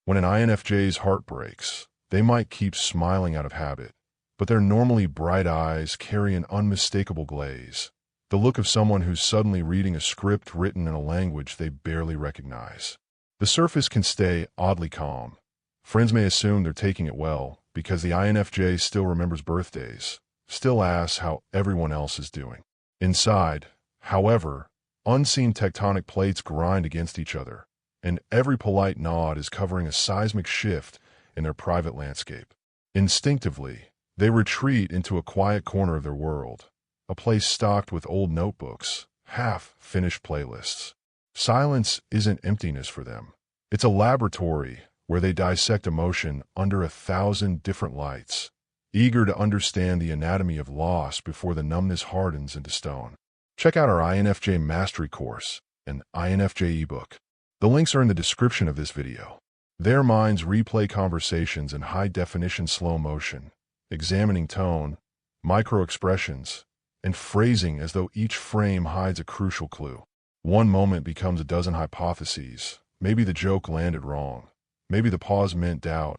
When an INFJ's heart breaks, they might keep smiling out of habit, but their normally bright eyes carry an unmistakable glaze, the look of someone who's suddenly reading a script written in a language they barely recognize. The surface can stay oddly calm. Friends may assume they're taking it well because the INFJ still remembers birthdays, still asks how everyone else is doing. Inside, however, unseen tectonic plates grind against each other, and every polite nod is covering a seismic shift in their private landscape. Instinctively, they retreat into a quiet corner of their world, a place stocked with old notebooks, half-finished playlists. Silence isn't emptiness for them. It's a laboratory where they dissect emotion under 1,000 different lights, eager to understand the anatomy of loss before the numbness hardens into stone. Check out our INFJ Mastery course, an INFJ ebook. The links are in the description of this video. Their minds replay conversations in high-definition slow motion, examining tone, micro-expressions, and phrasing as though each frame hides a crucial clue. One moment becomes a dozen hypotheses. Maybe the joke landed wrong. Maybe the pause meant doubt.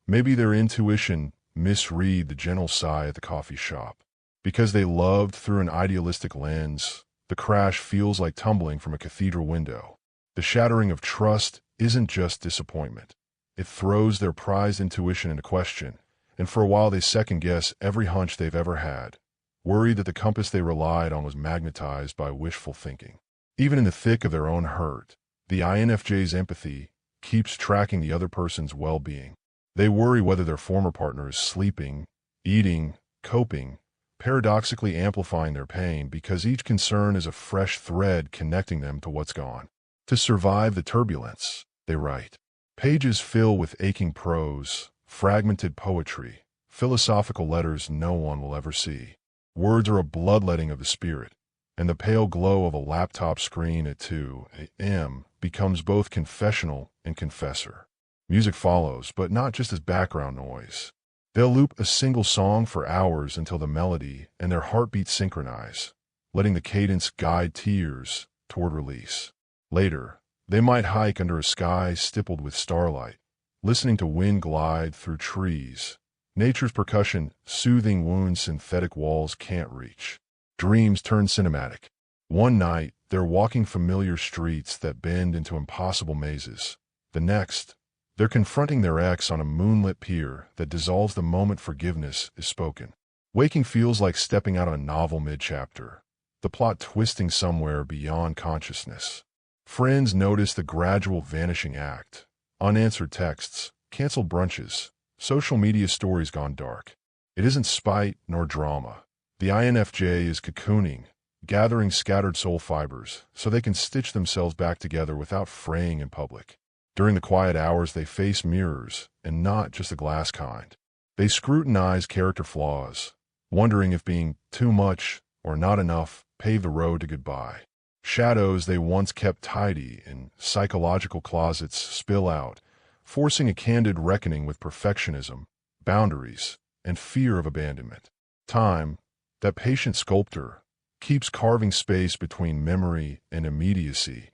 Maybe their intuition misread the gentle sigh at the coffee shop. Because they loved through an idealistic lens, the crash feels like tumbling from a cathedral window. The shattering of trust isn't just disappointment. It throws their prized intuition into question, and for a while they second-guess every hunch they've ever had, worried that the compass they relied on was magnetized by wishful thinking. Even in the thick of their own hurt, the INFJ's empathy keeps tracking the other person's well-being. They worry whether their former partner is sleeping, eating, coping, paradoxically amplifying their pain because each concern is a fresh thread connecting them to what's gone. To survive the turbulence, they write. Pages fill with aching prose, fragmented poetry, philosophical letters no one will ever see. Words are a bloodletting of the spirit, and the pale glow of a laptop screen at 2 a.m. becomes both confessional and confessor. Music follows, but not just as background noise. They'll loop a single song for hours until the melody and their heartbeat synchronize, letting the cadence guide tears toward release. Later, they might hike under a sky stippled with starlight, listening to wind glide through trees, nature's percussion soothing wounds synthetic walls can't reach. Dreams turn cinematic. One night, they're walking familiar streets that bend into impossible mazes. The next, they're confronting their ex on a moonlit pier that dissolves the moment forgiveness is spoken. Waking feels like stepping out of a novel mid-chapter, the plot twisting somewhere beyond consciousness. Friends notice the gradual vanishing act, unanswered texts, canceled brunches, social media stories gone dark. It isn't spite nor drama. The INFJ is cocooning, gathering scattered soul fibers so they can stitch themselves back together without fraying in public. During the quiet hours, they face mirrors, and not just the glass kind. They scrutinize character flaws, wondering if being too much or not enough paved the road to goodbye. Shadows they once kept tidy in psychological closets spill out, forcing a candid reckoning with perfectionism, boundaries, and fear of abandonment. Time, that patient sculptor, keeps carving space between memory and immediacy,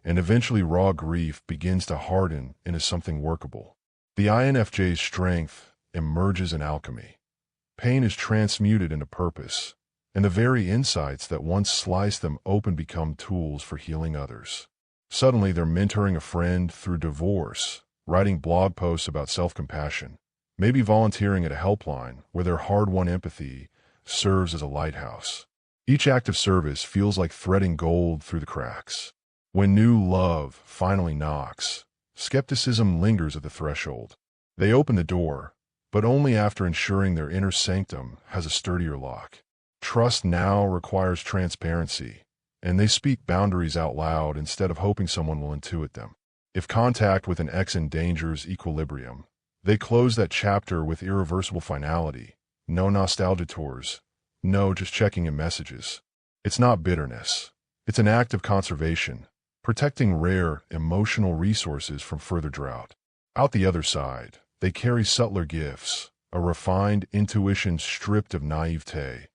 and eventually raw grief begins to harden into something workable. The INFJ's strength emerges in alchemy. Pain is transmuted into purpose, and the very insights that once sliced them open become tools for healing others. Suddenly, they're mentoring a friend through divorce, writing blog posts about self-compassion, maybe volunteering at a helpline where their hard-won empathy serves as a lighthouse. Each act of service feels like threading gold through the cracks. When new love finally knocks, skepticism lingers at the threshold. They open the door, but only after ensuring their inner sanctum has a sturdier lock. Trust now requires transparency, and they speak boundaries out loud instead of hoping someone will intuit them. If contact with an ex endangers equilibrium, they close that chapter with irreversible finality. No nostalgia tours, no just checking in messages. It's not bitterness. It's an act of conservation, protecting rare emotional resources from further drought. Out the other side, they carry subtler gifts, a refined intuition stripped of naivete,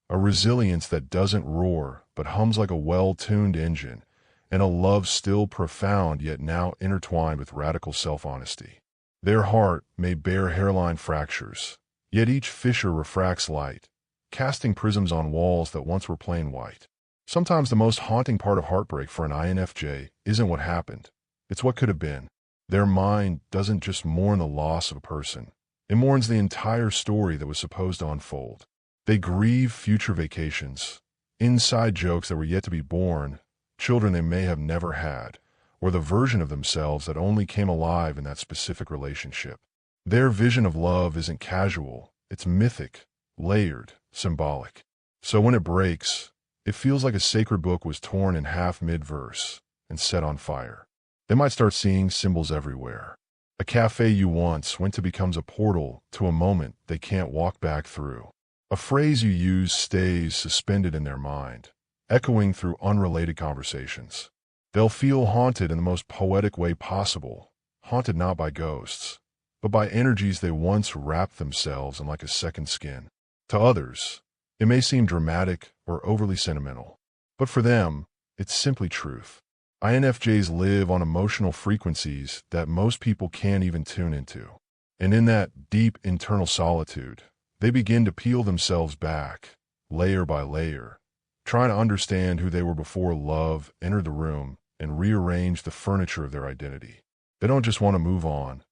a resilience that doesn't roar but hums like a well-tuned engine, and a love still profound yet now intertwined with radical self-honesty. Their heart may bear hairline fractures, yet each fissure refracts light, casting prisms on walls that once were plain white. Sometimes the most haunting part of heartbreak for an INFJ isn't what happened, it's what could have been. Their mind doesn't just mourn the loss of a person, it mourns the entire story that was supposed to unfold. They grieve future vacations, inside jokes that were yet to be born, children they may have never had, or the version of themselves that only came alive in that specific relationship. Their vision of love isn't casual, it's mythic, layered, symbolic. So when it breaks, it feels like a sacred book was torn in half mid-verse and set on fire. They might start seeing symbols everywhere. A cafe you once went to becomes a portal to a moment they can't walk back through. A phrase you use stays suspended in their mind, echoing through unrelated conversations. They'll feel haunted in the most poetic way possible, haunted not by ghosts, but by energies they once wrapped themselves in like a second skin. To others, it may seem dramatic or overly sentimental, but for them, it's simply truth. INFJs live on emotional frequencies that most people can't even tune into. And in that deep internal solitude, they begin to peel themselves back, layer by layer, trying to understand who they were before love entered the room and rearrange the furniture of their identity. They don't just want to move on,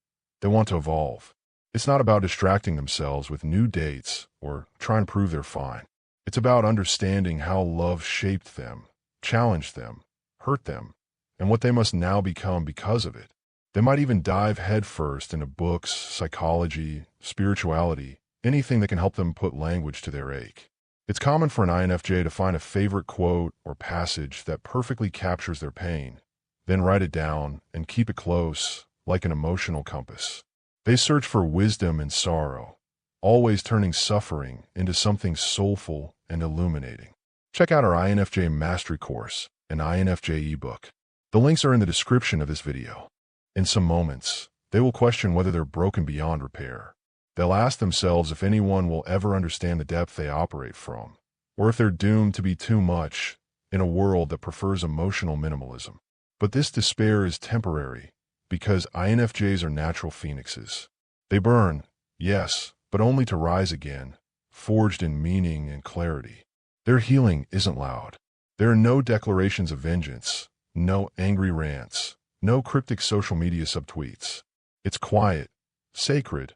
they want to evolve. It's not about distracting themselves with new dates or trying to prove they're fine. It's about understanding how love shaped them, challenged them, hurt them, and what they must now become because of it. They might even dive headfirst into books, psychology, spirituality, anything that can help them put language to their ache. It's common for an INFJ to find a favorite quote or passage that perfectly captures their pain, then write it down and keep it close, like an emotional compass. They search for wisdom in sorrow, always turning suffering into something soulful and illuminating. Check out our INFJ Mastery course, an INFJ ebook. The links are in the description of this video. In some moments, they will question whether they're broken beyond repair. They'll ask themselves if anyone will ever understand the depth they operate from, or if they're doomed to be too much in a world that prefers emotional minimalism. But this despair is temporary, because INFJs are natural phoenixes. They burn, yes, but only to rise again, forged in meaning and clarity. Their healing isn't loud. There are no declarations of vengeance, no angry rants, no cryptic social media subtweets. It's quiet, sacred,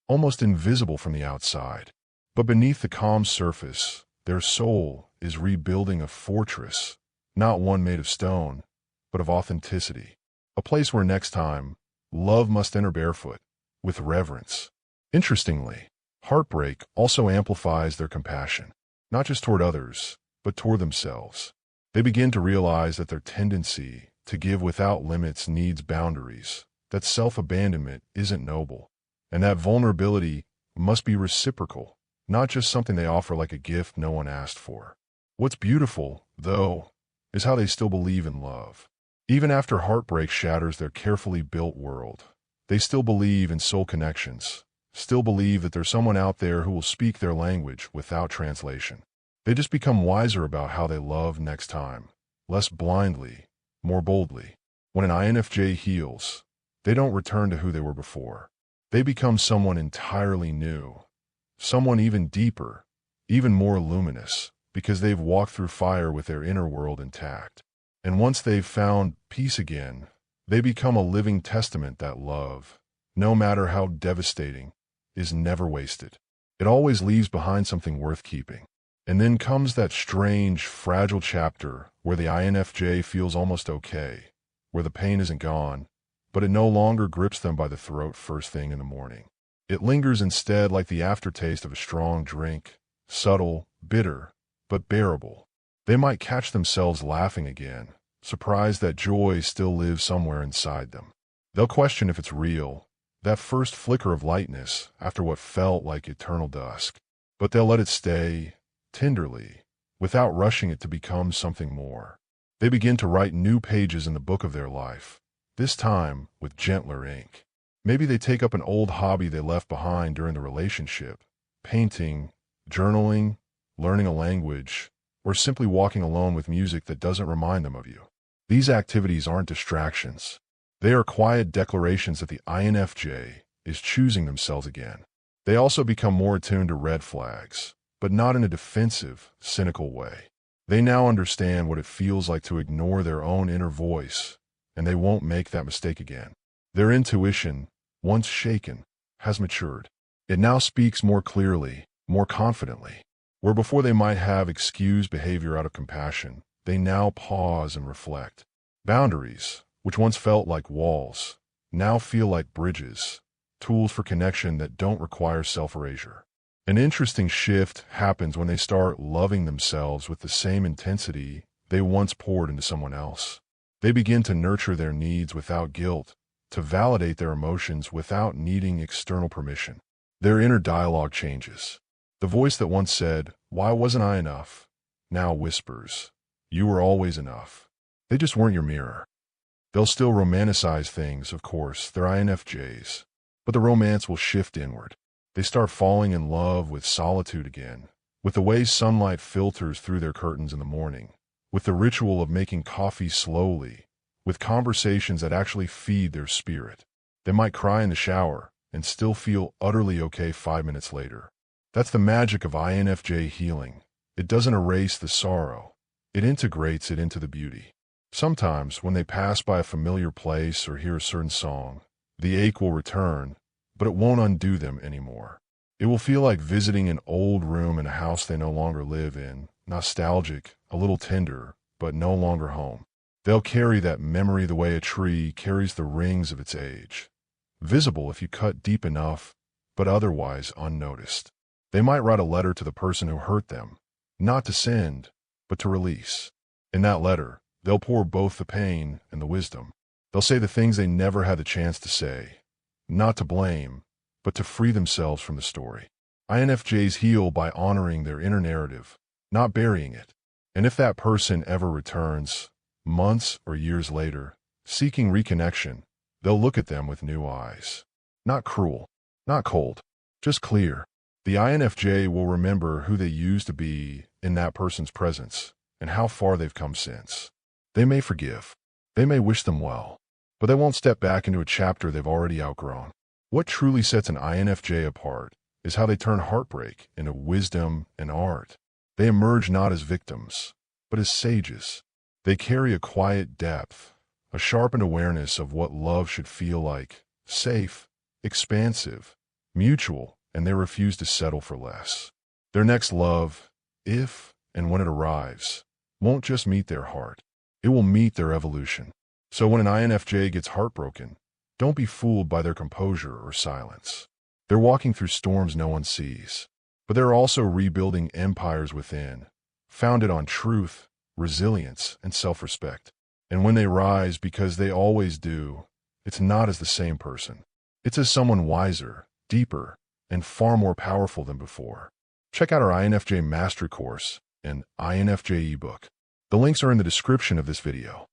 almost invisible from the outside. But beneath the calm surface, their soul is rebuilding a fortress, not one made of stone, but of authenticity. A place where next time, love must enter barefoot, with reverence. Interestingly, heartbreak also amplifies their compassion, not just toward others, but toward themselves. They begin to realize that their tendency to give without limits needs boundaries, that self-abandonment isn't noble, and that vulnerability must be reciprocal, not just something they offer like a gift no one asked for. What's beautiful, though, is how they still believe in love. Even after heartbreak shatters their carefully built world, they still believe in soul connections, still believe that there's someone out there who will speak their language without translation. They just become wiser about how they love next time, less blindly, more boldly. When an INFJ heals, they don't return to who they were before. They become someone entirely new, someone even deeper, even more luminous, because they've walked through fire with their inner world intact. And once they've found peace again, they become a living testament that love, no matter how devastating, is never wasted. It always leaves behind something worth keeping. And then comes that strange, fragile chapter where the INFJ feels almost okay, where the pain isn't gone, but it no longer grips them by the throat first thing in the morning. It lingers instead like the aftertaste of a strong drink, subtle, bitter, but bearable. They might catch themselves laughing again, surprised that joy still lives somewhere inside them. They'll question if it's real, that first flicker of lightness after what felt like eternal dusk. But they'll let it stay, tenderly, without rushing it to become something more. They begin to write new pages in the book of their life, this time with gentler ink. Maybe they take up an old hobby they left behind during the relationship, painting, journaling, learning a language, or simply walking alone with music that doesn't remind them of you. These activities aren't distractions. They are quiet declarations that the INFJ is choosing themselves again. They also become more attuned to red flags, but not in a defensive, cynical way. They now understand what it feels like to ignore their own inner voice, and they won't make that mistake again. Their intuition, once shaken, has matured. It now speaks more clearly, more confidently. Where before they might have excused behavior out of compassion, they now pause and reflect. Boundaries, which once felt like walls, now feel like bridges, tools for connection that don't require self-erasure. An interesting shift happens when they start loving themselves with the same intensity they once poured into someone else. They begin to nurture their needs without guilt, to validate their emotions without needing external permission. Their inner dialogue changes. The voice that once said, "Why wasn't I enough?" now whispers, "You were always enough. They just weren't your mirror." They'll still romanticize things, of course, they're INFJs, but the romance will shift inward. They start falling in love with solitude again, with the way sunlight filters through their curtains in the morning, with the ritual of making coffee slowly, with conversations that actually feed their spirit. They might cry in the shower and still feel utterly okay 5 minutes later. That's the magic of INFJ healing. It doesn't erase the sorrow. It integrates it into the beauty. Sometimes, when they pass by a familiar place or hear a certain song, the ache will return, but it won't undo them anymore. It will feel like visiting an old room in a house they no longer live in, nostalgic, a little tender, but no longer home. They'll carry that memory the way a tree carries the rings of its age, visible if you cut deep enough, but otherwise unnoticed. They might write a letter to the person who hurt them, not to send, but to release. In that letter, they'll pour both the pain and the wisdom. They'll say the things they never had the chance to say, not to blame, but to free themselves from the story. INFJs heal by honoring their inner narrative, not burying it. And if that person ever returns, months or years later, seeking reconnection, they'll look at them with new eyes. Not cruel, not cold, just clear. The INFJ will remember who they used to be in that person's presence and how far they've come since. They may forgive, they may wish them well, but they won't step back into a chapter they've already outgrown. What truly sets an INFJ apart is how they turn heartbreak into wisdom and art. They emerge not as victims, but as sages. They carry a quiet depth, a sharpened awareness of what love should feel like, safe, expansive, mutual, and they refuse to settle for less. Their next love, if and when it arrives, won't just meet their heart. It will meet their evolution. So when an INFJ gets heartbroken, don't be fooled by their composure or silence. They're walking through storms no one sees, but they're also rebuilding empires within, founded on truth, resilience, and self-respect. And when they rise, because they always do, it's not as the same person. It's as someone wiser, deeper, and far more powerful than before. Check out our INFJ Mastery Course and INFJ ebook. The links are in the description of this video.